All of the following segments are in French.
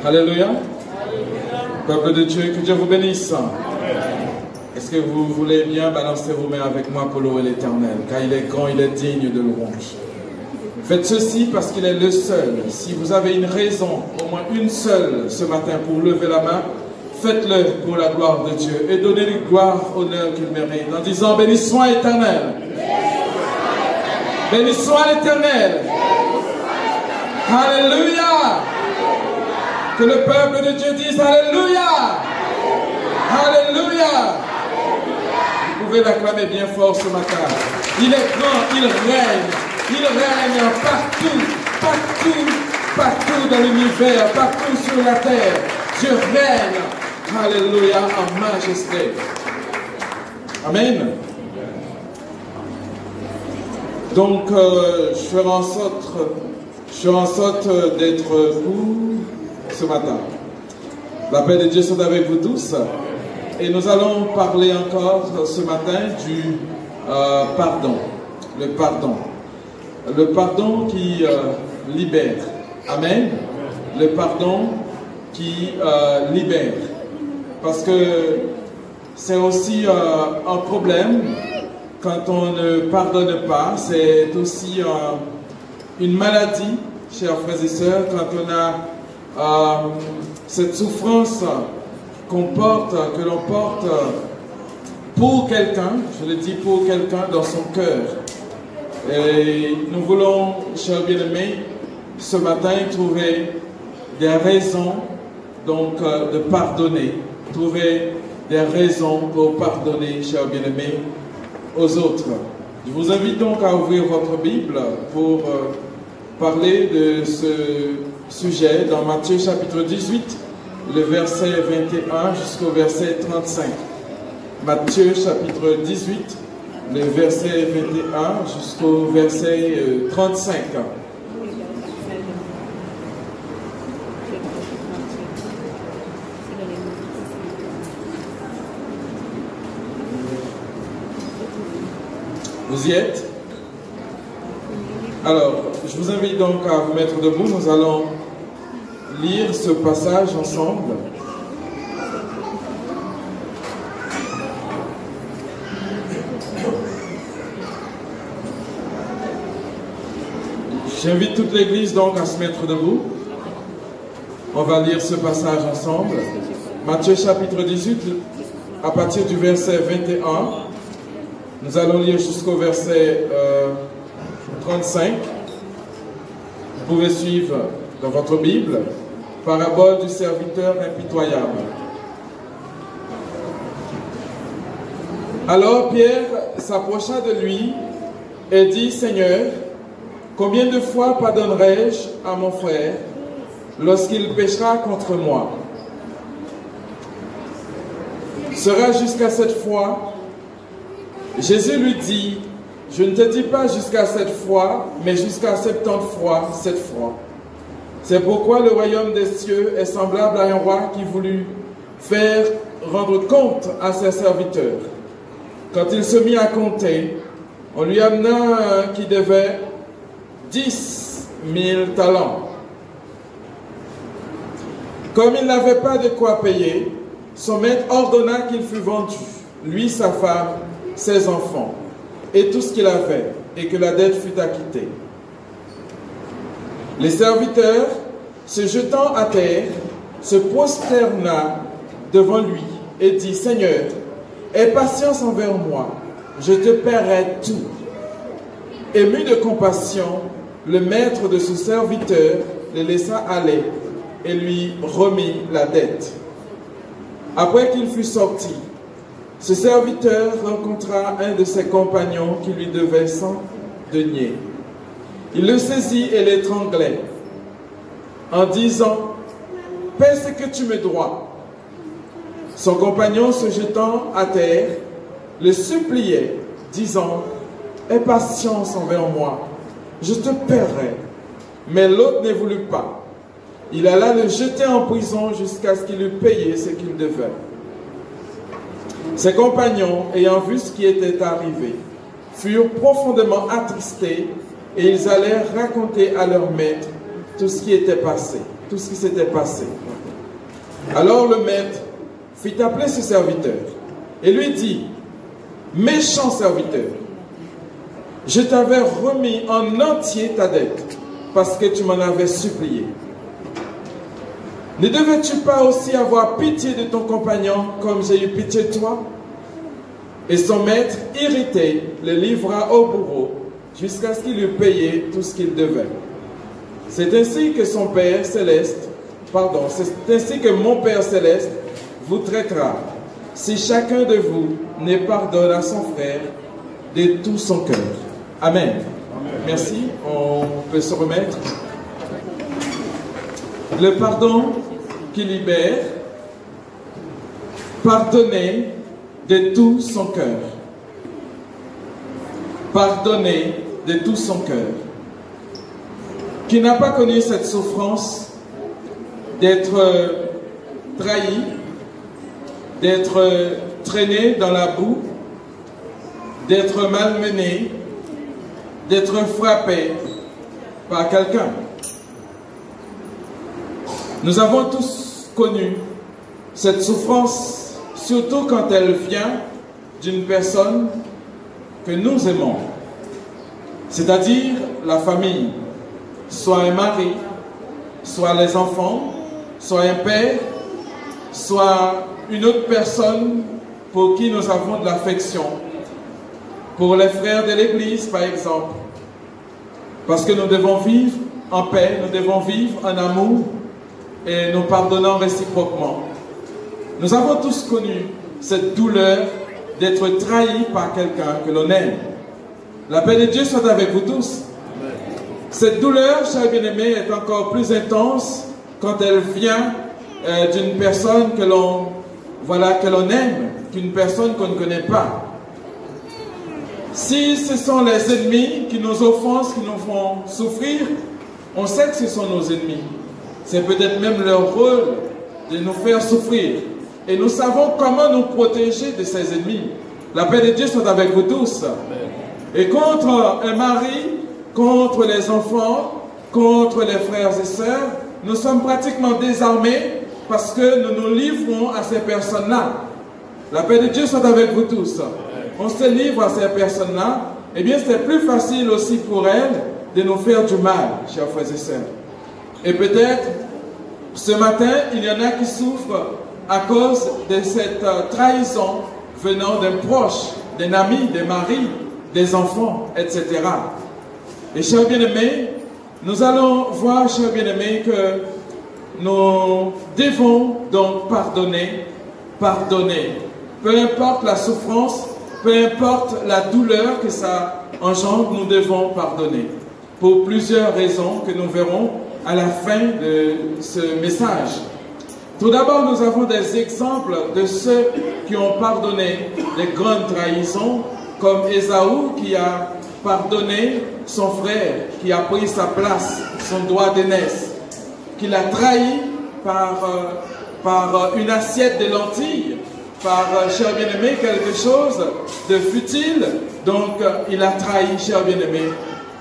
Alléluia. Peuple de Dieu, que Dieu vous bénisse. Est-ce que vous voulez bien balancer vos mains avec moi pour louer l'Éternel, car il est grand, il est digne de louange. Faites ceci parce qu'il est le seul. Si vous avez une raison, au moins une seule ce matin pour lever la main, faites-le pour la gloire de Dieu et donnez-lui gloire, honneur qu'il mérite en disant béni soit l'Éternel. Béni soit l'Éternel. Alléluia. Que le peuple de Dieu dise Alléluia. Alléluia. Vous pouvez l'acclamer bien fort ce matin. Il est grand, il règne partout, partout, partout dans l'univers, partout sur la terre. Dieu règne, alléluia, en majesté. Amen. Donc, je ferai en sorte d'être vous ce matin. La paix de Dieu soit avec vous tous. Et nous allons parler encore ce matin du pardon. Le pardon. Le pardon qui libère. Amen. Le pardon qui libère. Parce que c'est aussi un problème quand on ne pardonne pas. C'est aussi une maladie, chers frères et sœurs, quand on a cette souffrance que l'on porte pour quelqu'un, je le dis pour quelqu'un dans son cœur. Et nous voulons, chers bien-aimés, ce matin trouver des raisons donc de pardonner, trouver des raisons pour pardonner, chers bien-aimés, aux autres. Je vous invite donc à ouvrir votre Bible pour parler de ce sujet dans Matthieu chapitre 18, le verset 21 jusqu'au verset 35. Matthieu chapitre 18, le verset 21 jusqu'au verset 35. Vous y êtes? Alors, je vous invite donc à vous mettre debout. Nous allons lire ce passage ensemble. J'invite toute l'Église donc à se mettre debout. On va lire ce passage ensemble. Matthieu chapitre 18, à partir du verset 21. Nous allons lire jusqu'au verset 35. Vous pouvez suivre dans votre Bible. Parabole du serviteur impitoyable. Alors Pierre s'approcha de lui et dit, Seigneur, combien de fois pardonnerai-je à mon frère lorsqu'il péchera contre moi? Sera jusqu'à 7 fois? Jésus lui dit, je ne te dis pas jusqu'à 7 fois, mais jusqu'à 70 fois 7 fois. C'est pourquoi le royaume des cieux est semblable à un roi qui voulut faire rendre compte à ses serviteurs. Quand il se mit à compter, on lui amena un qui devait 10 000 talents. Comme il n'avait pas de quoi payer, son maître ordonna qu'il fût vendu, lui, sa femme, ses enfants, et tout ce qu'il avait, et que la dette fût acquittée. Les serviteurs, se jetant à terre, se prosterna devant lui et dit, Seigneur, aie patience envers moi, je te paierai tout. Ému de compassion, le maître de ce serviteur le laissa aller et lui remit la dette. Après qu'il fut sorti, ce serviteur rencontra un de ses compagnons qui lui devait 100 deniers. Il le saisit et l'étranglait en disant, « Paie ce que tu me dois. » Son compagnon, se jetant à terre, le suppliait, disant, « Aie patience envers moi, je te paierai. » Mais l'autre ne voulut pas. Il alla le jeter en prison jusqu'à ce qu'il eût payé ce qu'il devait. Ses compagnons, ayant vu ce qui était arrivé, furent profondément attristés et ils allèrent raconter à leur maître tout ce qui était passé. tout ce qui s'était passé. Alors le maître fit appeler ses serviteurs et lui dit, « Méchant serviteur, je t'avais remis en entier ta dette parce que tu m'en avais supplié. Ne devais-tu pas aussi avoir pitié de ton compagnon comme j'ai eu pitié de toi ?» Et son maître, irrité, le livra au bourreau jusqu'à ce qu'il eût payé tout ce qu'il devait. C'est ainsi que son Père céleste, c'est ainsi que mon Père céleste vous traitera, si chacun de vous ne pardonne à son frère de tout son cœur. Amen. Amen. Merci. On peut se remettre. Le pardon qui libère, pardonner de tout son cœur. Pardonner de tout son cœur. Qui n'a pas connu cette souffrance d'être trahi, d'être traîné dans la boue, d'être malmené, d'être frappé par quelqu'un. Nous avons tous connu cette souffrance, surtout quand elle vient d'une personne que nous aimons, c'est-à-dire la famille, soit un mari, soit les enfants, soit un père, soit une autre personne pour qui nous avons de l'affection. Pour les frères de l'Église, par exemple. Parce que nous devons vivre en paix, nous devons vivre en amour et nous pardonnons réciproquement. Nous avons tous connu cette douleur d'être trahi par quelqu'un que l'on aime. La paix de Dieu soit avec vous tous. Cette douleur, chers bien-aimés, est encore plus intense quand elle vient d'une personne que l'on aime, qu'une personne qu'on ne connaît pas. Si ce sont les ennemis qui nous offensent, qui nous font souffrir, on sait que ce sont nos ennemis. C'est peut-être même leur rôle de nous faire souffrir. Et nous savons comment nous protéger de ces ennemis. La paix de Dieu soit avec vous tous. Et contre un mari, contre les enfants, contre les frères et sœurs, nous sommes pratiquement désarmés parce que nous nous livrons à ces personnes-là. La paix de Dieu soit avec vous tous. On se livre à ces personnes-là, eh bien c'est plus facile aussi pour elles de nous faire du mal, chers frères et sœurs. Et peut-être, ce matin, il y en a qui souffrent à cause de cette trahison venant d'un proche, d'un ami, des maris, des enfants, etc. Et chers bien-aimés, nous allons voir, chers bien-aimés, que nous devons donc pardonner. Peu importe la souffrance, peu importe la douleur que ça engendre, nous devons pardonner. Pour plusieurs raisons que nous verrons à la fin de ce message. Tout d'abord, nous avons des exemples de ceux qui ont pardonné des grandes trahisons, comme Ésaü qui a pardonné son frère, qui a pris sa place, son droit d'aînesse, qui l'a trahi par une assiette de lentilles, par, cher bien-aimé, quelque chose de futile. Donc, il a trahi, cher bien-aimé.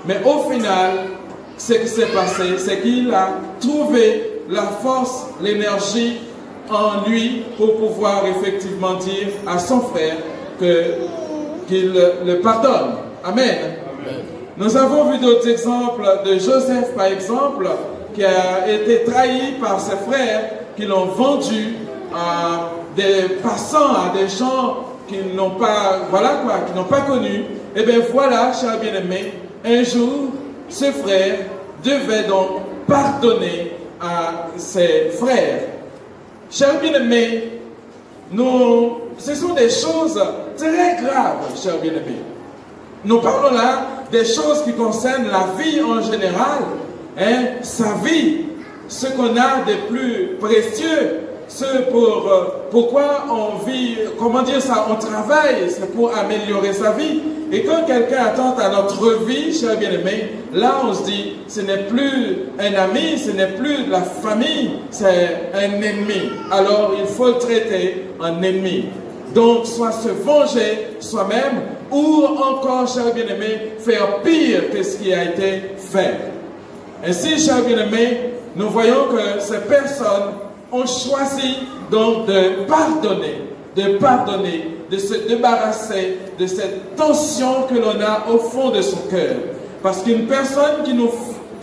Mais au final, ce qui s'est passé, c'est qu'il a trouvé la force, l'énergie en lui pour pouvoir effectivement dire à son frère qu'il le pardonne. Amen. Amen. Nous avons vu d'autres exemples de Joseph, par exemple, qui a été trahi par ses frères qui l'ont vendu à des passants, à des gens qui n'ont pas, qui n'ont pas connu. Et bien voilà, chers bien-aimés, un jour, ce frère devait donc pardonner à ses frères. Chers bien-aimés, ce sont des choses très graves, chers bien-aimés. Nous parlons là des choses qui concernent la vie en général, sa vie, ce qu'on a de plus précieux, pourquoi on vit, comment dire ça, on travaille, c'est pour améliorer sa vie. Et quand quelqu'un attente à notre vie, chers bien-aimés, là on se dit, ce n'est plus un ami, ce n'est plus de la famille, c'est un ennemi. Alors il faut le traiter en ennemi. Donc soit se venger soi-même, ou encore, chers bien-aimés, faire pire que ce qui a été fait. Ainsi, chers bien-aimés, nous voyons que ces personnes ont choisi donc de pardonner, de se débarrasser de cette tension que l'on a au fond de son cœur. Parce qu'une personne qui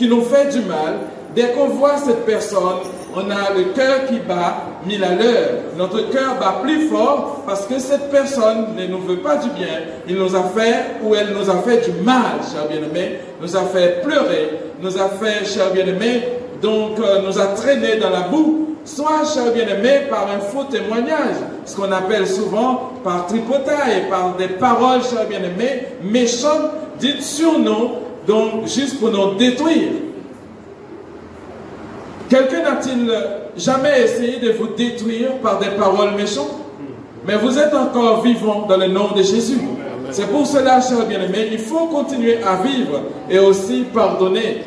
nous fait du mal, dès qu'on voit cette personne, on a le cœur qui bat 1000 à l'heure. Notre cœur bat plus fort parce que cette personne ne nous veut pas du bien. Il nous a fait ou elle nous a fait du mal, chers bien-aimés. Nous a fait pleurer, nous a fait, chers bien-aimés, donc nous a traînés dans la boue. Soit, chers bien-aimés, par un faux témoignage, ce qu'on appelle souvent par tripotaille, par des paroles, chers bien-aimés, méchantes, dites sur nous, donc juste pour nous détruire. Quelqu'un n'a-t-il jamais essayé de vous détruire par des paroles méchantes? Mais vous êtes encore vivant dans le nom de Jésus. C'est pour cela, chers bien-aimés, il faut continuer à vivre et aussi pardonner.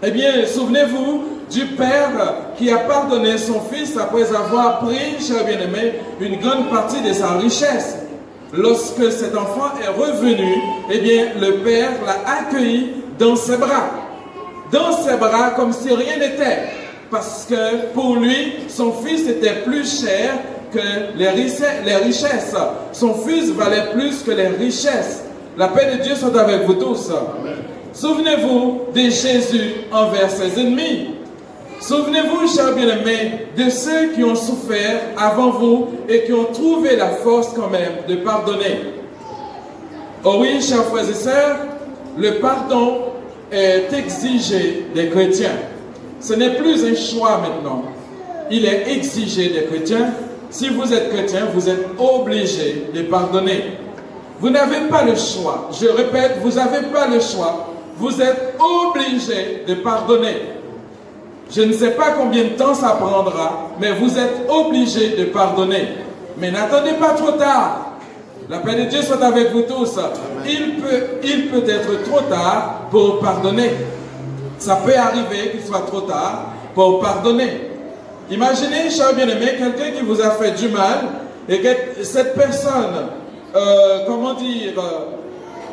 Eh bien, souvenez-vous du Père qui a pardonné son Fils après avoir pris, chers bien-aimés, une grande partie de sa richesse. Lorsque cet enfant est revenu, eh bien, le Père l'a accueilli dans ses bras. Dans ses bras, comme si rien n'était. Parce que pour lui, son fils était plus cher que les richesses. Son fils valait plus que les richesses. La paix de Dieu soit avec vous tous. Souvenez-vous de Jésus envers ses ennemis. Souvenez-vous, chers bien-aimés, de ceux qui ont souffert avant vous et qui ont trouvé la force quand même de pardonner. Oh oui, chers frères et sœurs, le pardon est exigé des chrétiens. Ce n'est plus un choix maintenant. Il est exigé des chrétiens. Si vous êtes chrétien, vous êtes obligé de pardonner. Vous n'avez pas le choix. Je répète, vous n'avez pas le choix. Vous êtes obligé de pardonner. Je ne sais pas combien de temps ça prendra, mais vous êtes obligé de pardonner. Mais n'attendez pas trop tard. La paix de Dieu soit avec vous tous. Il peut être trop tard pour pardonner. Ça peut arriver qu'il soit trop tard pour pardonner. Imaginez, chers bien-aimés, quelqu'un qui vous a fait du mal et que cette personne,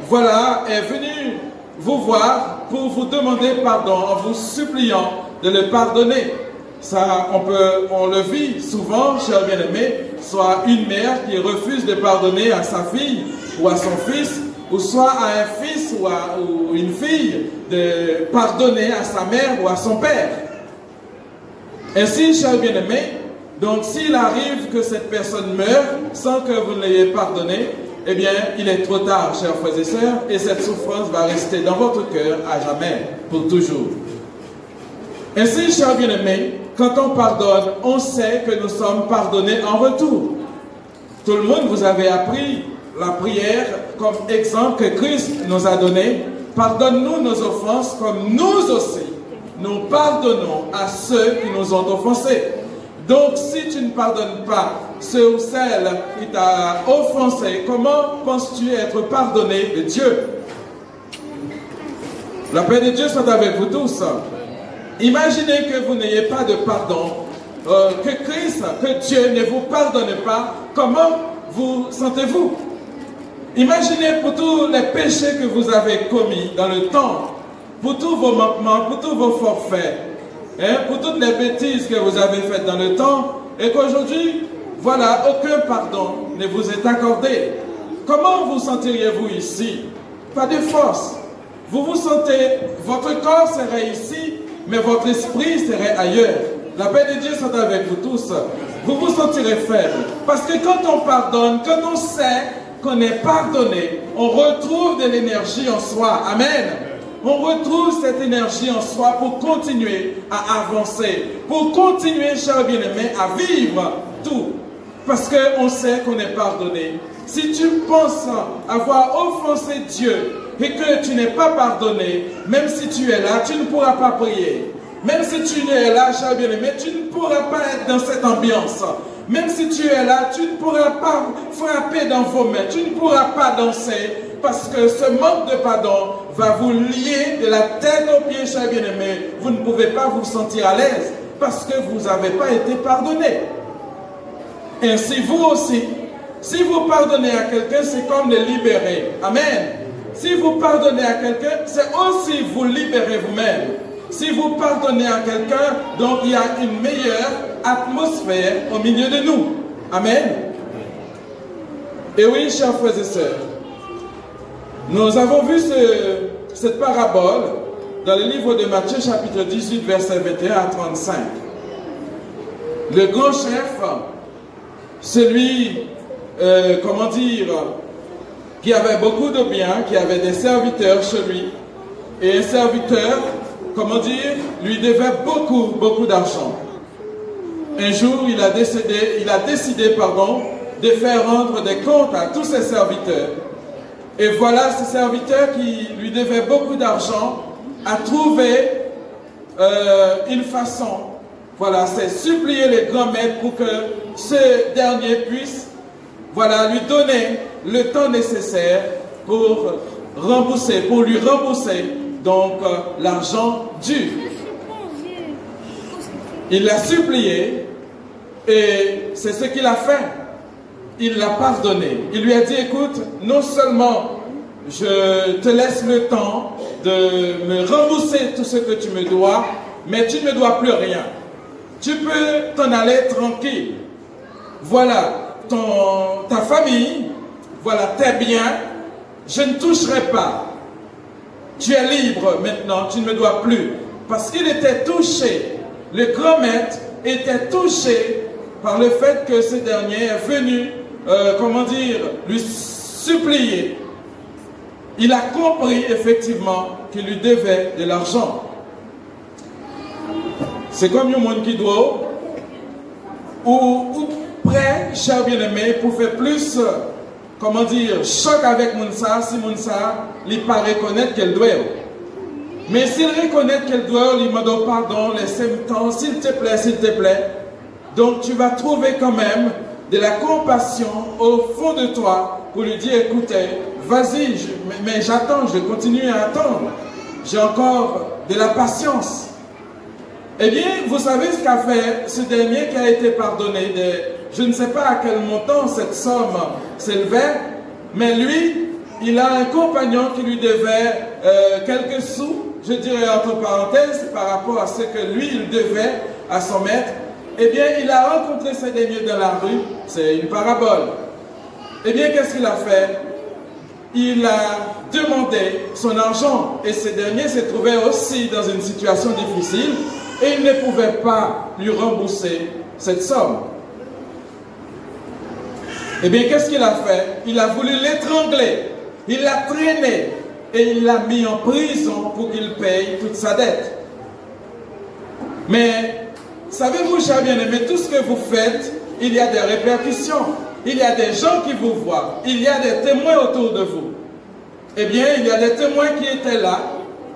voilà, est venue vous voir pour vous demander pardon en vous suppliant de le pardonner. Ça, on le vit souvent, chers bien-aimés, soit une mère qui refuse de pardonner à sa fille ou à son fils, ou soit à un fils ou une fille de pardonner à sa mère ou à son père. Ainsi, chers bien-aimés, donc s'il arrive que cette personne meure sans que vous ne l'ayez pardonné, eh bien, il est trop tard, chers frères et sœurs, et cette souffrance va rester dans votre cœur à jamais, pour toujours. Ainsi, chers bien-aimés, quand on pardonne, on sait que nous sommes pardonnés en retour. Tout le monde, vous avez appris la prière comme exemple que Christ nous a donné. Pardonne-nous nos offenses comme nous aussi, nous pardonnons à ceux qui nous ont offensés. Donc, si tu ne pardonnes pas ceux ou celles qui t'ont offensé, comment penses-tu être pardonné de Dieu? La paix de Dieu soit avec vous tous. Imaginez que vous n'ayez pas de pardon, que Christ, que Dieu ne vous pardonne pas. Comment vous sentez-vous? Imaginez pour tous les péchés que vous avez commis dans le temps, pour tous vos manquements, pour tous vos forfaits, pour toutes les bêtises que vous avez faites dans le temps, et qu'aujourd'hui, voilà, aucun pardon ne vous est accordé. Comment vous sentiriez-vous ici? Pas de force. Vous vous sentez, votre corps serait ici, mais votre esprit serait ailleurs. La paix de Dieu soit avec vous tous. Vous vous sentirez faible. Parce que quand on pardonne, quand on sait qu'on est pardonné, on retrouve de l'énergie en soi. Amen. On retrouve cette énergie en soi pour continuer à avancer, pour continuer, chers bien-aimés, à vivre tout. Parce qu'on sait qu'on est pardonné. Si tu penses avoir offensé Dieu et que tu n'es pas pardonné, même si tu es là, tu ne pourras pas prier. Même si tu es là, cher bien-aimé, tu ne pourras pas être dans cette ambiance. Même si tu es là, tu ne pourras pas frapper dans vos mains, tu ne pourras pas danser, parce que ce manque de pardon va vous lier de la tête aux pieds, cher bien-aimé. Vous ne pouvez pas vous sentir à l'aise, parce que vous n'avez pas été pardonné. Ainsi, vous aussi, si vous pardonnez à quelqu'un, c'est comme le libérer. Amen. Si vous pardonnez à quelqu'un, c'est aussi vous libérer vous-même. Si vous pardonnez à quelqu'un, donc il y a une meilleure atmosphère au milieu de nous. Amen. Et oui, chers frères et sœurs, nous avons vu cette parabole dans le livre de Matthieu, chapitre 18, versets 21 à 35. Le grand chef, celui, qui avait beaucoup de biens, qui avait des serviteurs chez lui, et un serviteur, lui devait beaucoup d'argent. Un jour, il a décidé, de faire rendre des comptes à tous ses serviteurs. Et voilà, ce serviteur qui lui devait beaucoup d'argent a trouvé une façon, c'est supplier les grands maîtres pour que ce dernier puisse, lui donner le temps nécessaire pour lui rembourser donc l'argent dû. Il l'a supplié et c'est ce qu'il a fait. Il l'a pardonné. Il lui a dit, écoute, non seulement je te laisse le temps de me rembourser tout ce que tu me dois, mais tu ne me dois plus rien. Tu peux t'en aller tranquille. Voilà, ta famille, voilà tes biens, je ne toucherai pas. Tu es libre maintenant, tu ne me dois plus. Parce qu'il était touché, le grand maître était touché par le fait que ce dernier est venu, lui supplier. Il a compris effectivement qu'il lui devait de l'argent. C'est comme un monde qui doit, ou prêt, cher bien-aimé, pour faire plus, choc avec Mounsa, si Mounsa, il pas reconnaître qu'elle doit. Mais s'il reconnaît qu'elle doit, il m'a donné pardon, laissez-moi temps, s'il te plaît. Donc tu vas trouver quand même de la compassion au fond de toi pour lui dire, écoutez, vas-y, mais j'attends, je continue à attendre. J'ai encore de la patience. Eh bien, vous savez ce qu'a fait ce dernier qui a été pardonné. Je ne sais pas à quel montant cette somme s'élevait, mais lui, il a un compagnon qui lui devait quelques sous, je dirais entre parenthèses, par rapport à ce que lui, il devait à son maître. Eh bien, il a rencontré ce dernier dans la rue, c'est une parabole. Eh bien, qu'est-ce qu'il a fait? Il a demandé son argent et ce dernier se trouvait aussi dans une situation difficile et il ne pouvait pas lui rembourser cette somme. Eh bien, qu'est-ce qu'il a fait? Il a voulu l'étrangler, il l'a traîné et il l'a mis en prison pour qu'il paye toute sa dette. Mais, savez-vous, chers bien-aimés, tout ce que vous faites, il y a des répercussions. Il y a des gens qui vous voient. Il y a des témoins autour de vous. Eh bien, il y a des témoins qui étaient là,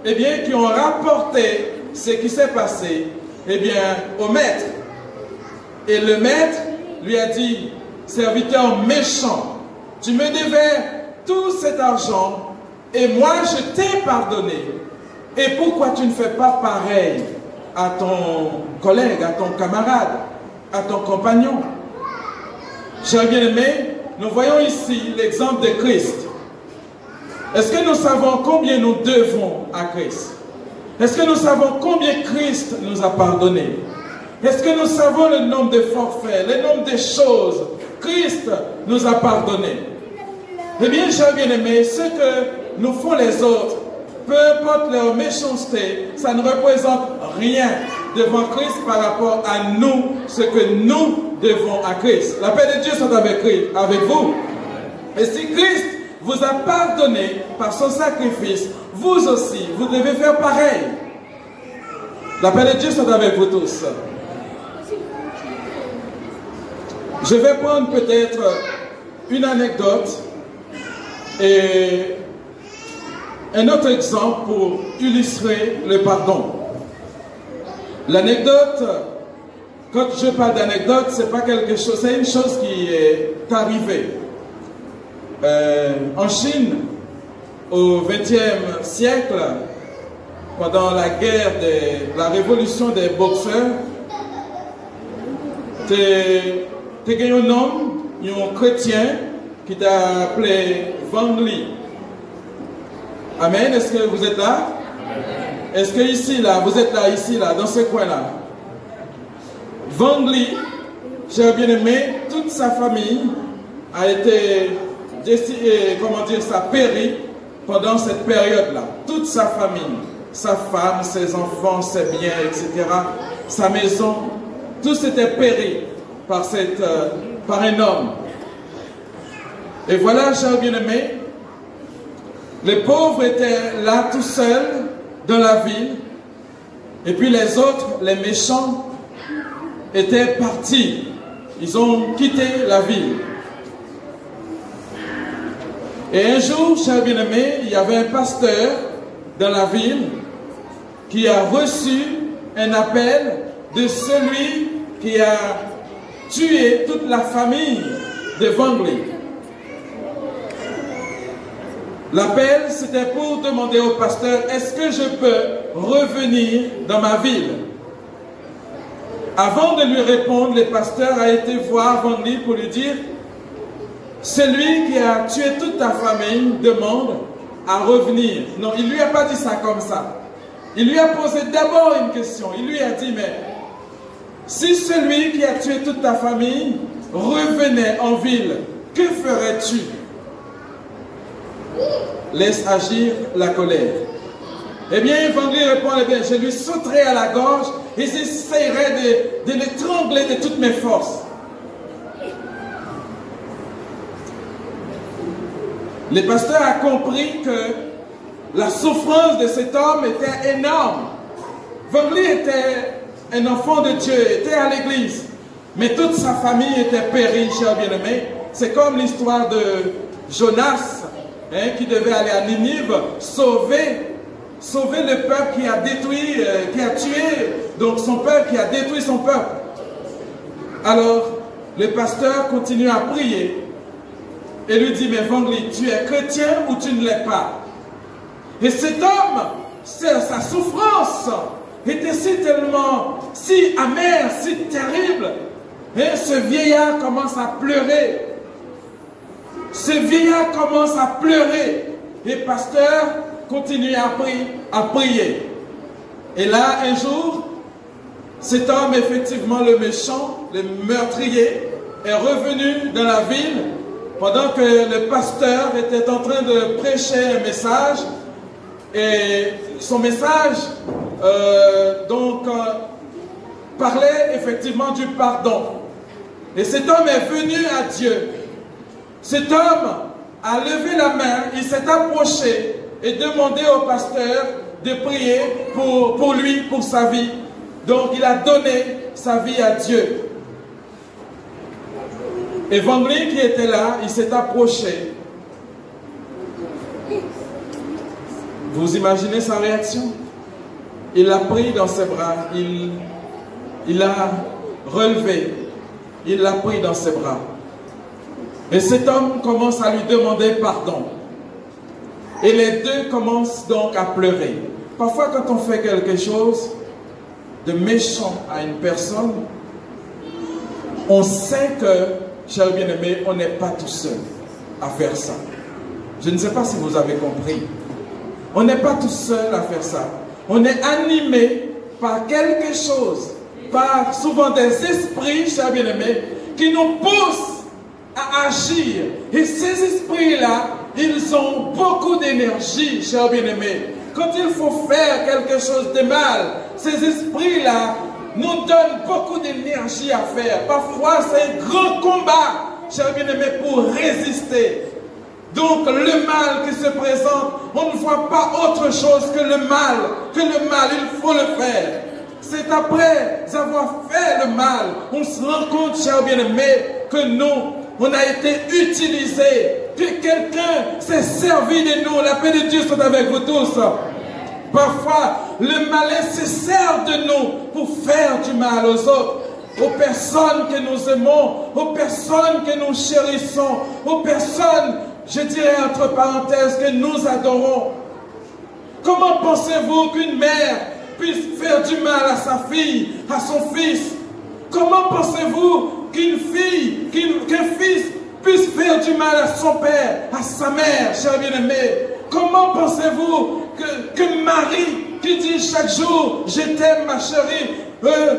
eh bien, qui ont rapporté ce qui s'est passé, eh bien, au maître. Et le maître lui a dit, serviteur méchant, tu me devais tout cet argent et moi je t'ai pardonné. Et pourquoi tu ne fais pas pareil à ton collègue, à ton camarade, à ton compagnon? Chers bien-aimés, nous voyons ici l'exemple de Christ. Est-ce que nous savons combien nous devons à Christ? Est-ce que nous savons combien Christ nous a pardonné? Est-ce que nous savons le nombre de forfaits, le nombre de choses Christ nous a pardonné? Eh bien, chers bien-aimés, ce que nous font les autres, peu importe leur méchanceté, ça ne représente rien devant Christ par rapport à nous, ce que nous devons à Christ. La paix de Dieu soit avec vous. Et si Christ vous a pardonné par son sacrifice, vous aussi, vous devez faire pareil. La paix de Dieu soit avec vous tous. Je vais prendre peut-être une anecdote et un autre exemple pour illustrer le pardon. L'anecdote, quand je parle d'anecdote, c'est pas quelque chose, c'est une chose qui est arrivée. En Chine, au XXe siècle, pendant la guerre la révolution des boxeurs, tu as un homme, un chrétien, qui t'a appelé Wang Li. Amen. Est-ce que vous êtes là? Amen. Est-ce que ici, là, vous êtes là, ici, là, dans ce coin-là? Wangli, cher bien-aimé, toute sa famille a été, comment dire ça, péri pendant cette période-là. Toute sa famille, sa femme, ses enfants, ses biens, etc., sa maison, tout s'était péri par, par un homme. Et voilà, cher bien-aimé, les pauvres étaient là tout seuls dans la ville, et puis les autres, les méchants, étaient partis. Ils ont quitté la ville. Et un jour, cher bien-aimé, il y avait un pasteur dans la ville qui a reçu un appel de celui qui a tué toute la famille de Wangli. L'appel, c'était pour demander au pasteur, est-ce que je peux revenir dans ma ville? Avant de lui répondre, le pasteur a été voir Wangli pour lui dire, celui qui a tué toute ta famille demande à revenir. Non, il ne lui a pas dit ça comme ça. Il lui a posé d'abord une question. Il lui a dit, mais si celui qui a tué toute ta famille revenait en ville, que ferais-tu? Laisse agir la colère. Eh bien, Wangli répond, eh bien, je lui sauterai à la gorge et j'essayerai de l'étrangler de toutes mes forces. Le pasteur a compris que la souffrance de cet homme était énorme. Wangli était un enfant de Dieu, était à l'église, mais toute sa famille était périe, cher bien-aimé. C'est comme l'histoire de Jonas, qui devait aller à Ninive, sauver le peuple qui a détruit, qui a tué, donc son peuple, qui a détruit son peuple. Alors, le pasteur continue à prier et lui dit, mais Wangli, tu es chrétien ou tu ne l'es pas? Et cet homme, sa souffrance était si amère, si terrible. Et ce vieillard commence à pleurer. Ce vieillard commence à pleurer. Et le pasteur continue à prier. Et là, un jour, cet homme, effectivement le méchant, le meurtrier, est revenu dans la ville pendant que le pasteur était en train de prêcher un message. Et son message, parlait effectivement du pardon. Et cet homme est venu à Dieu. Cet homme a levé la main, il s'est approché et demandé au pasteur de prier pour lui, pour sa vie. Donc il a donné sa vie à Dieu. Et Wangli qui était là, il s'est approché. Vous imaginez sa réaction? Il l'a pris dans ses bras, il l'a relevé, il l'a pris dans ses bras. Et cet homme commence à lui demander pardon. Et les deux commencent donc à pleurer. Parfois quand on fait quelque chose de méchant à une personne, on sait que, cher bien-aimé, on n'est pas tout seul à faire ça. Je ne sais pas si vous avez compris. On n'est pas tout seul à faire ça. On est animé par quelque chose, par souvent des esprits, chers bien-aimés, qui nous poussent à agir. Et ces esprits-là, ils ont beaucoup d'énergie, chers bien-aimés. Quand il faut faire quelque chose de mal, ces esprits-là nous donnent beaucoup d'énergie à faire. Parfois, c'est un grand combat, chers bien-aimés, pour résister. Donc le mal qui se présente, on ne voit pas autre chose que le mal. Il faut le faire. C'est après avoir fait le mal, on se rend compte, chers bien-aimés, que nous, on a été utilisés, que quelqu'un s'est servi de nous. La paix de Dieu soit avec vous tous. Parfois, le malin se sert de nous pour faire du mal aux autres, aux personnes que nous aimons, aux personnes que nous chérissons, aux personnes, je dirais entre parenthèses, que nous adorons. Comment pensez-vous qu'une mère puisse faire du mal à sa fille, à son fils? Comment pensez-vous qu'un fils puisse faire du mal à son père, à sa mère, cher bien-aimé? Comment pensez-vous que Marie qui dit chaque jour, je t'aime ma chérie,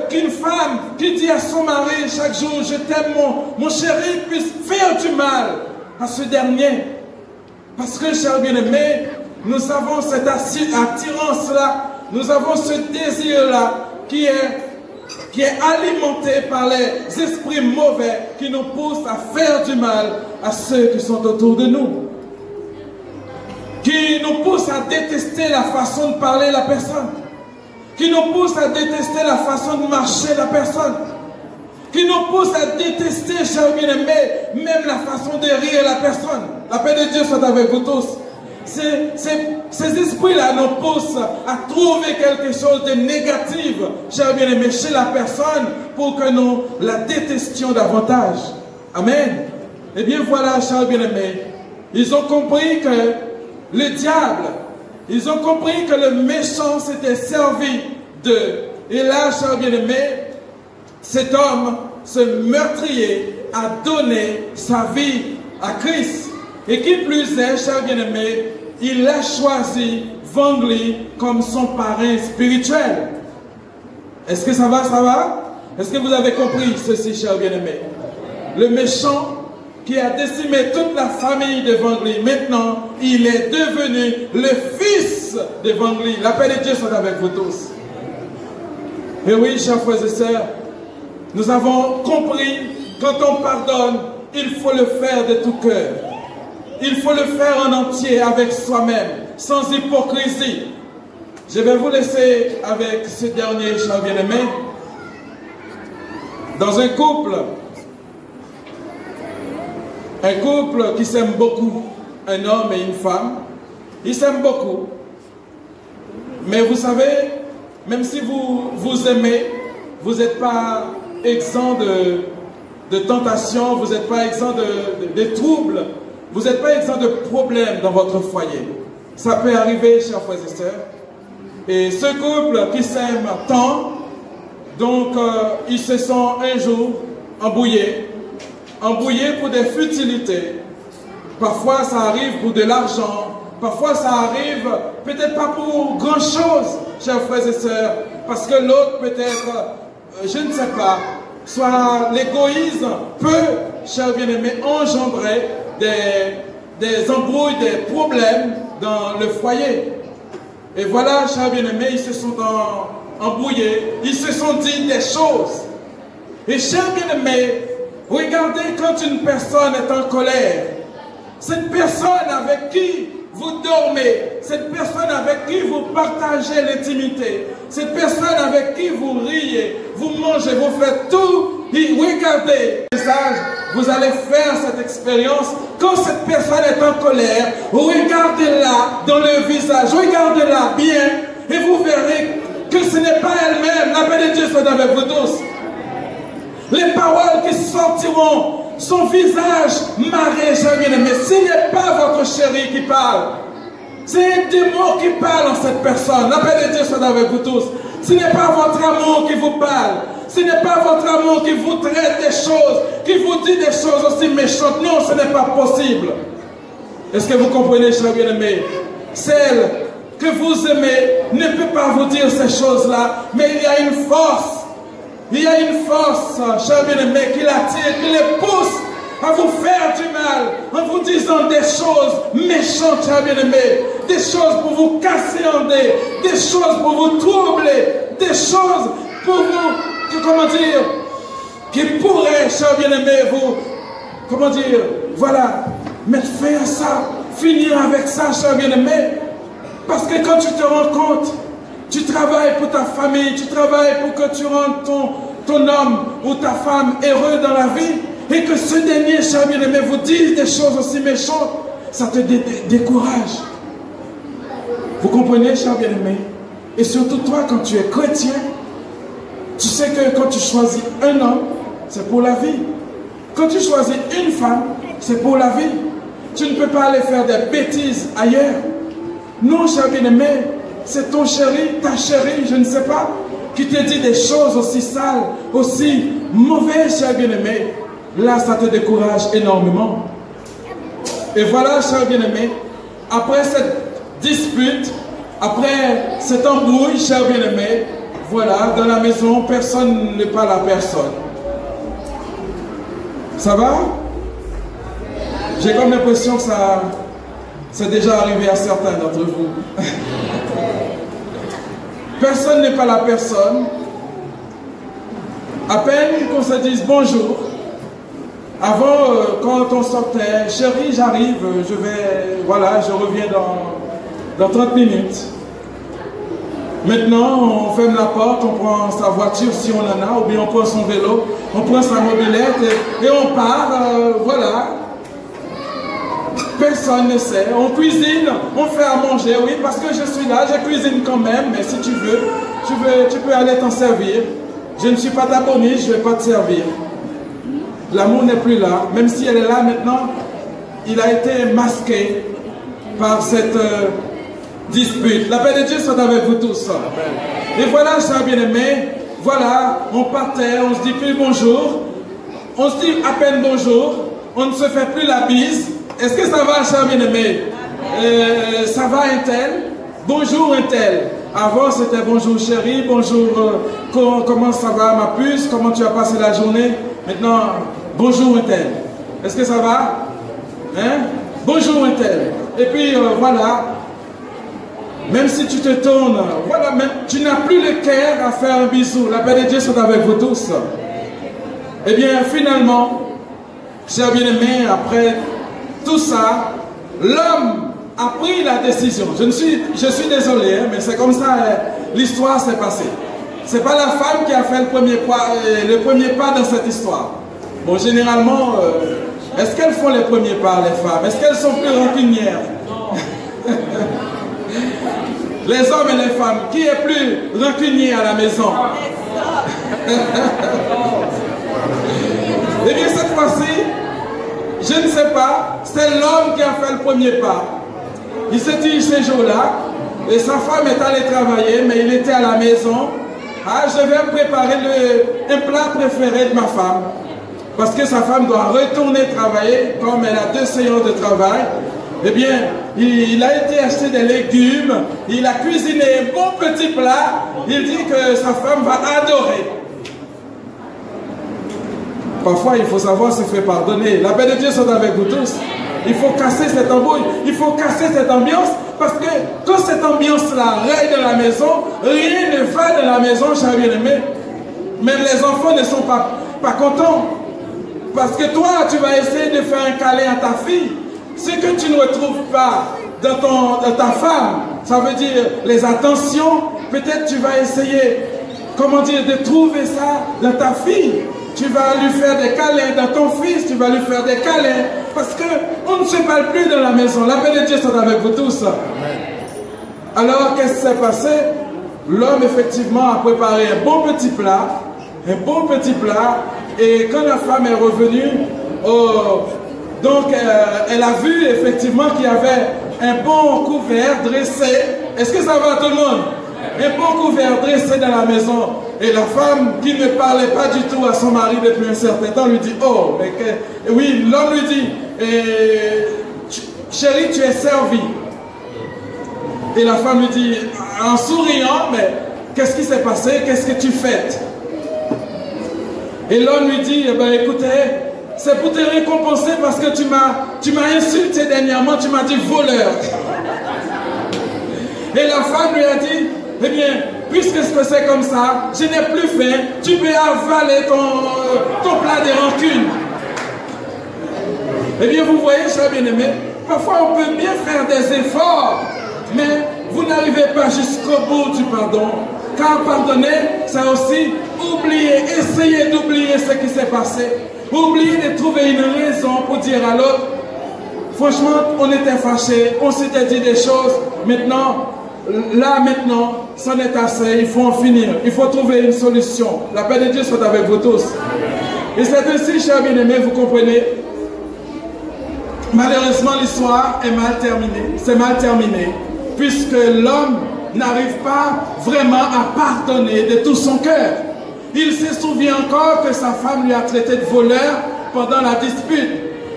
qu'une femme qui dit à son mari chaque jour, je t'aime mon chéri, puisse faire du mal à ce dernier. Parce que, chers bien-aimés, nous avons cette attirance-là, nous avons ce désir-là qui est alimenté par les esprits mauvais qui nous poussent à faire du mal à ceux qui sont autour de nous. Qui nous poussent à détester la façon de parler la personne. Qui nous poussent à détester la façon de marcher la personne. Qui nous poussent à détester, chers bien-aimés, même la façon de rire la personne. La paix de Dieu soit avec vous tous. Ces esprits-là nous poussent à trouver quelque chose de négatif, chers bien-aimés, chez la personne pour que nous la détestions davantage. Amen. Eh bien voilà, chers bien-aimés, ils ont compris que le diable, ils ont compris que le méchant s'était servi d'eux. Et là, chers bien-aimés, cet homme, ce meurtrier, a donné sa vie à Christ. Et qui plus est, chers bien-aimés, il a choisi Wengli comme son parrain spirituel. Est-ce que ça va, ça va? Est-ce que vous avez compris ceci, chers bien-aimés? Le méchant qui a décimé toute la famille de Wengli, maintenant, il est devenu le fils de Wengli. La paix de Dieu soit avec vous tous. Et oui, chers frères et sœurs, nous avons compris, quand on pardonne, il faut le faire de tout cœur. Il faut le faire en entier avec soi-même, sans hypocrisie. Je vais vous laisser avec ce dernier, chers bien-aimés. Dans un couple qui s'aime beaucoup, un homme et une femme, ils s'aiment beaucoup. Mais vous savez, même si vous aimez, vous n'êtes pas exempt de tentation, vous n'êtes pas exempt de troubles. Vous n'êtes pas exempt de problèmes dans votre foyer. Ça peut arriver, chers frères et sœurs. Et ce couple qui s'aime tant, donc ils se sont un jour embrouillés pour des futilités. Parfois ça arrive pour de l'argent, parfois ça arrive peut-être pas pour grand chose, chers frères et sœurs, parce que l'autre peut-être, je ne sais pas, soit l'égoïsme peut, chers bien-aimés, engendrer des embrouilles, des problèmes dans le foyer. Et voilà, chers bien-aimés, ils se sont embrouillés, ils se sont dit des choses. Et chers bien-aimés, regardez quand une personne est en colère, cette personne avec qui vous dormez, cette personne avec qui vous partagez l'intimité, cette personne avec qui vous riez, vous mangez, vous faites tout, et regardez le message, vous allez faire cette expérience. Quand cette personne est en colère, regardez-la dans le visage, regardez-la bien, et vous verrez que ce n'est pas elle-même. La paix de Dieu soit avec vous tous. Les paroles qui sortiront, son visage marré, chers bien-aimés, ce n'est pas votre chéri qui parle. C'est un démon qui parle en cette personne. La paix de Dieu soit avec vous tous. Ce n'est pas votre amour qui vous parle. Ce n'est pas votre amour qui vous traite des choses, qui vous dit des choses aussi méchantes. Non, ce n'est pas possible. Est-ce que vous comprenez, chers bien-aimés? Celle que vous aimez ne peut pas vous dire ces choses-là, mais il y a une force. Il y a une force, chers bien-aimés, qui l'attire, qui les pousse à vous faire du mal, en vous disant des choses méchantes, chers bien-aimés, des choses pour vous casser en deux, des choses pour vous troubler, des choses pour vous, comment dire, qui pourraient, chers bien-aimés, vous, comment dire, voilà, mettre fin à ça, finir avec ça, chers bien-aimés. Parce que quand tu te rends compte, tu travailles pour ta famille, tu travailles pour que tu rendes ton homme ou ta femme heureux dans la vie, et que ce dernier, cher bien-aimé, vous dise des choses aussi méchantes, ça te décourage. Vous comprenez, cher bien-aimé? Et surtout toi, quand tu es chrétien, tu sais que quand tu choisis un homme, c'est pour la vie. Quand tu choisis une femme, c'est pour la vie. Tu ne peux pas aller faire des bêtises ailleurs. Non, cher bien-aimé, c'est ton chéri, ta chérie, je ne sais pas, qui te dit des choses aussi sales, aussi mauvaises, cher bien-aimé. Là, ça te décourage énormément. Et voilà, cher bien-aimé, après cette dispute, Après cette embrouille, cher bien-aimé, voilà, dans la maison, personne ne parle à personne. Ça va? J'ai comme l'impression que ça, c'est déjà arrivé à certains d'entre vous. Personne ne parle à personne. À peine qu'on se dise bonjour. Avant, quand on sortait, chérie, j'arrive, je vais, voilà, je reviens dans 30 minutes. Maintenant, on ferme la porte, on prend sa voiture si on en a, ou bien on prend son vélo, on prend sa mobilette et on part, voilà. Personne ne sait. On cuisine, on fait à manger, oui, parce que je suis là, je cuisine quand même, mais si tu veux, tu peux aller t'en servir. Je ne suis pas ta bonne, je ne vais pas te servir. L'amour n'est plus là, même si elle est là maintenant, il a été masqué par cette dispute. La paix de Dieu soit avec vous tous. Et voilà, chers bien-aimés, voilà, on partait, on se dit plus bonjour, on se dit à peine bonjour, on ne se fait plus la bise. Est-ce que ça va, chers bien-aimés? Ça va un tel? Bonjour un tel. Avant c'était bonjour chérie, bonjour, comment ça va ma puce, comment tu as passé la journée? Maintenant, bonjour un tel. Est-ce que ça va? Hein? Bonjour un tel. Et puis voilà, même si tu te tournes, voilà, même, tu n'as plus le cœur à faire un bisou. La paix de Dieu soit avec vous tous. Eh bien, finalement, chers bien-aimés, après tout ça, l'homme a pris la décision. Je suis désolé, hein, mais c'est comme ça, l'histoire s'est passée. C'est pas la femme qui a fait le premier pas dans cette histoire. Bon, généralement, est-ce qu'elles font les premiers pas, les femmes? Est-ce qu'elles sont plus rancunières? Les hommes et les femmes, qui est plus rancunier à la maison? Eh bien, cette fois-ci, je ne sais pas, c'est l'homme qui a fait le premier pas. Il s'est dit ces jours-là, et sa femme est allée travailler, mais il était à la maison. Ah, je vais préparer un plat préféré de ma femme. Parce que sa femme doit retourner travailler, comme elle a 2 séances de travail. Eh bien, il a été acheter des légumes, il a cuisiné un bon petit plat, il dit que sa femme va adorer. Parfois, il faut savoir se faire pardonner. La paix de Dieu soit avec vous tous. Il faut casser cette embrouille, il faut casser cette ambiance, parce que quand cette ambiance-là règne dans la maison, rien ne va dans la maison, chers bien-aimés. Même les enfants ne sont pas contents. Parce que toi, tu vas essayer de faire un câlin à ta fille. Ce que tu ne retrouves pas dans ta femme, ça veut dire les attentions. Peut-être tu vas essayer, comment dire, de trouver ça dans ta fille. Tu vas lui faire des câlins dans ton fils, tu vas lui faire des câlins. Parce qu'on ne se parle plus dans la maison. La paix de Dieu soit avec vous tous. Amen. Alors, qu'est-ce qui s'est passé? L'homme, effectivement, a préparé un bon petit plat. Et quand la femme est revenue, donc elle a vu effectivement qu'il y avait un bon couvert dressé. Est-ce que ça va tout le monde? Un bon couvert dressé dans la maison. Et la femme qui ne parlait pas du tout à son mari depuis un certain temps lui dit, oh, mais que... Oui, l'homme lui dit, chérie, tu es servie. Et la femme lui dit, en souriant, mais qu'est-ce qui s'est passé? Qu'est-ce que tu fais? Et l'homme lui dit, eh ben, écoutez, c'est pour te récompenser parce que tu m'as insulté dernièrement, tu m'as dit voleur. Et la femme lui a dit, eh bien, puisque c'est comme ça, je n'ai plus faim, tu peux avaler ton plat de rancune. Eh bien, vous voyez, chers bien-aimés, parfois on peut bien faire des efforts, mais vous n'arrivez pas jusqu'au bout du pardon. Car pardonner, c'est aussi oublier, essayer d'oublier ce qui s'est passé. Oublier de trouver une raison pour dire à l'autre, franchement, on était fâchés, on s'était dit des choses, maintenant, c'en est assez, il faut en finir, il faut trouver une solution. La paix de Dieu soit avec vous tous. Et c'est ainsi, chers bien-aimés, vous comprenez, malheureusement l'histoire est mal terminée, c'est mal terminé, puisque l'homme n'arrive pas vraiment à pardonner de tout son cœur. Il se souvient encore que sa femme lui a traité de voleur pendant la dispute.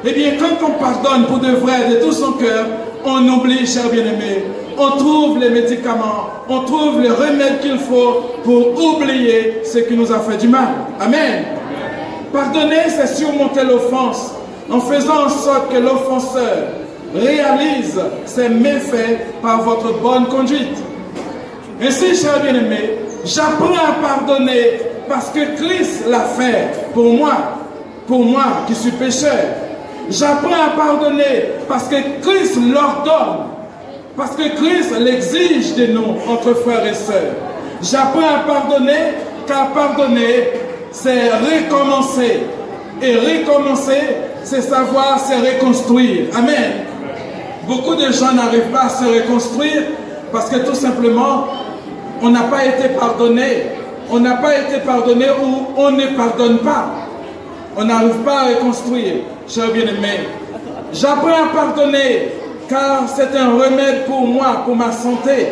Eh bien, quand on pardonne pour de vrai de tout son cœur, on oublie, chers bien-aimés, on trouve les médicaments, on trouve les remèdes qu'il faut pour oublier ce qui nous a fait du mal. Amen. Pardonner, c'est surmonter l'offense en faisant en sorte que l'offenseur réalise ses méfaits par votre bonne conduite. Ainsi, chers bien-aimés, j'apprends à pardonner parce que Christ l'a fait pour moi qui suis pécheur. J'apprends à pardonner parce que Christ l'ordonne, parce que Christ l'exige de nous, entre frères et sœurs. J'apprends à pardonner car pardonner, c'est recommencer. Et recommencer, c'est savoir se reconstruire. Amen. Beaucoup de gens n'arrivent pas à se reconstruire parce que tout simplement, on n'a pas été pardonné. On n'a pas été pardonné ou on ne pardonne pas. On n'arrive pas à reconstruire, chers bien-aimés. J'apprends à pardonner car c'est un remède pour moi, pour ma santé.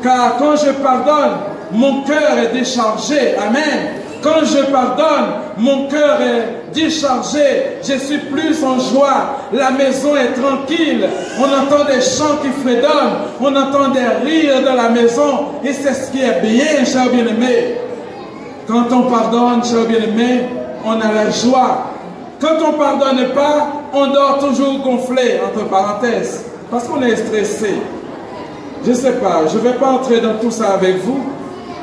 Car quand je pardonne, mon cœur est déchargé. Amen. Quand je pardonne, mon cœur est déchargé. Je suis plus en joie. La maison est tranquille. On entend des chants qui fredonnent. On entend des rires dans la maison. Et c'est ce qui est bien, chers bien-aimés. Quand on pardonne, chers bien-aimés, on a la joie. Quand on ne pardonne pas, on dort toujours gonflé, entre parenthèses, parce qu'on est stressé. Je ne sais pas, je ne vais pas entrer dans tout ça avec vous,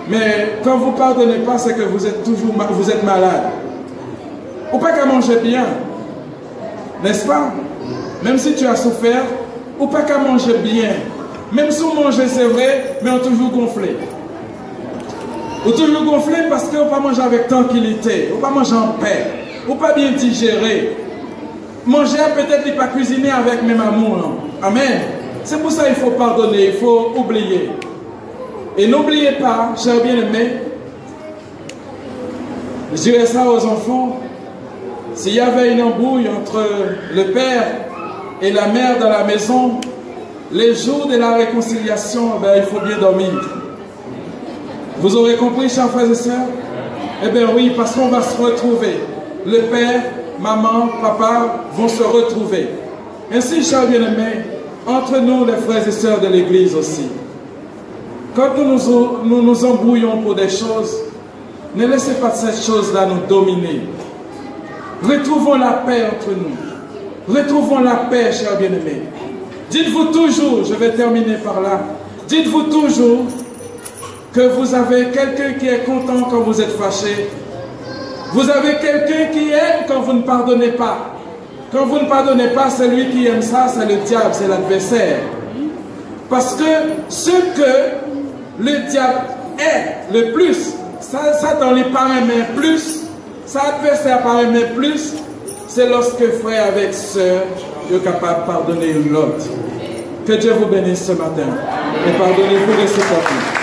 mais quand vous ne pardonnez pas, c'est que vous êtes malade. Ou pas qu'à manger bien, n'est-ce pas? Même si tu as souffert, ou pas qu'à manger bien. Même si on mange, c'est vrai, mais on est toujours gonflé. Ou toujours gonflé parce qu'on ne peut pas manger avec tranquillité, ou pas manger en paix, ou pas bien digérer. Manger peut-être il pas cuisiner avec même amour. Non? Amen. C'est pour ça qu'il faut pardonner, il faut oublier. Et n'oubliez pas, chers bien-aimés, je dirais ça aux enfants, s'il y avait une embrouille entre le père et la mère dans la maison, les jours de la réconciliation, ben, il faut bien dormir. Vous aurez compris, chers frères et sœurs? Eh bien oui, parce qu'on va se retrouver. Le père, maman, papa vont se retrouver. Ainsi, chers bien-aimés, entre nous, les frères et sœurs de l'Église aussi, quand nous nous embrouillons pour des choses, ne laissez pas cette chose-là nous dominer. Retrouvons la paix entre nous. Retrouvons la paix, chers bien-aimés. Dites-vous toujours, je vais terminer par là, dites-vous toujours que vous avez quelqu'un qui est content quand vous êtes fâché. Vous avez quelqu'un qui aime quand vous ne pardonnez pas. Quand vous ne pardonnez pas, celui qui aime ça, c'est le diable, c'est l'adversaire. Parce que ce que le diable est le plus, Satan lui paraît plus, sa adversaire paraît plus, c'est lorsque frère avec sœur, est capable de pardonner l'autre. Que Dieu vous bénisse ce matin. Et pardonnez-vous réciproquement.